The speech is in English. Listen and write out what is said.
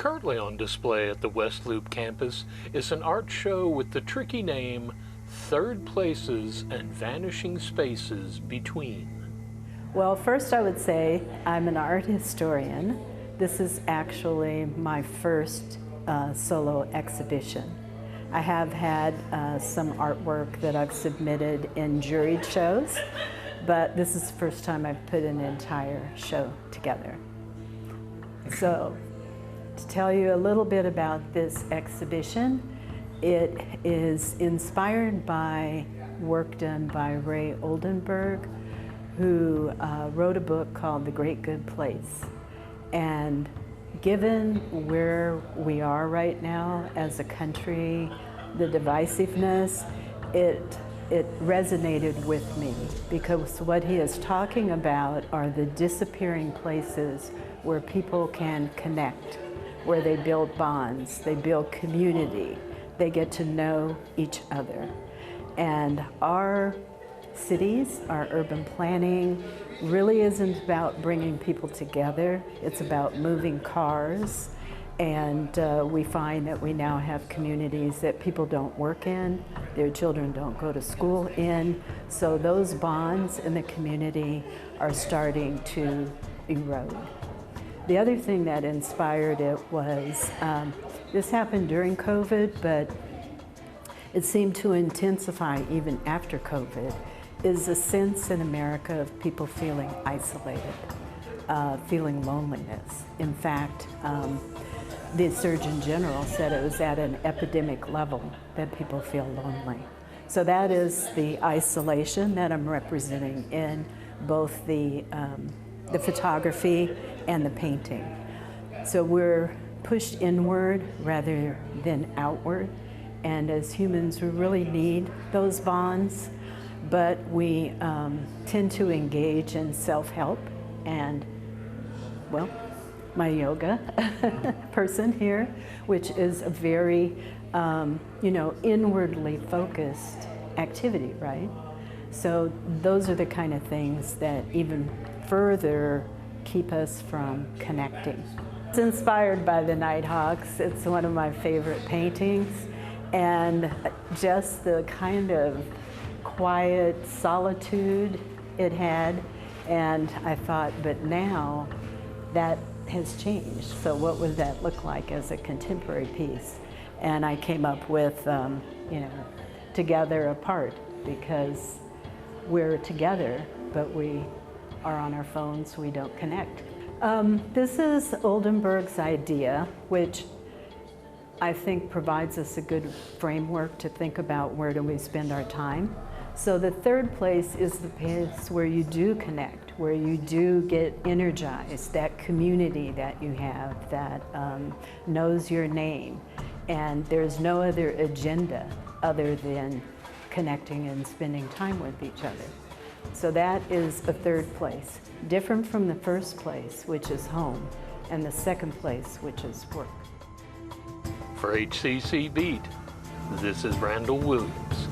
Currently on display at the West Loop campus is an art show with the tricky name Third Places and Vanishing Spaces Between. Well, first I would say I'm an art historian. This is actually my first solo exhibition. I have had some artwork that I've submitted in juried shows, but this is the first time I've put an entire show together. So, to tell you a little bit about this exhibition, it is inspired by work done by Ray Oldenburg, who wrote a book called The Great Good Place. And given where we are right now as a country, the divisiveness, it resonated with me, because what he is talking about are the disappearing places where people can connect, where they build bonds, they build community, they get to know each other. And our cities, our urban planning, really isn't about bringing people together. It's about moving cars. And we find that we now have communities that people don't work in, their children don't go to school in. So those bonds in the community are starting to erode. The other thing that inspired it was, this happened during COVID, but it seemed to intensify even after COVID, is a sense in America of people feeling isolated, feeling loneliness. In fact, the Surgeon General said it was at an epidemic level that people feel lonely. So that is the isolation that I'm representing in both the photography and the painting. So we're pushed inward rather than outward, and as humans we really need those bonds, but we tend to engage in self-help and, well, my yoga person here, which is a very, inwardly focused activity, right? So those are the kind of things that even further keep us from connecting. It's inspired by the Nighthawks. It's one of my favorite paintings, and just the kind of quiet solitude it had. And I thought, but now that has changed. So what would that look like as a contemporary piece? And I came up with, together apart, because we're together, but we are on our phones, we don't connect. This is Oldenburg's idea, which I think provides us a good framework to think about where do we spend our time. So the third place is the place where you do connect, where you do get energized, that community that you have that knows your name, and there's no other agenda other than connecting and spending time with each other. So that is a third place, different from the first place, which is home, and the second place, which is work. For HCC Beat, this is Randall Williams.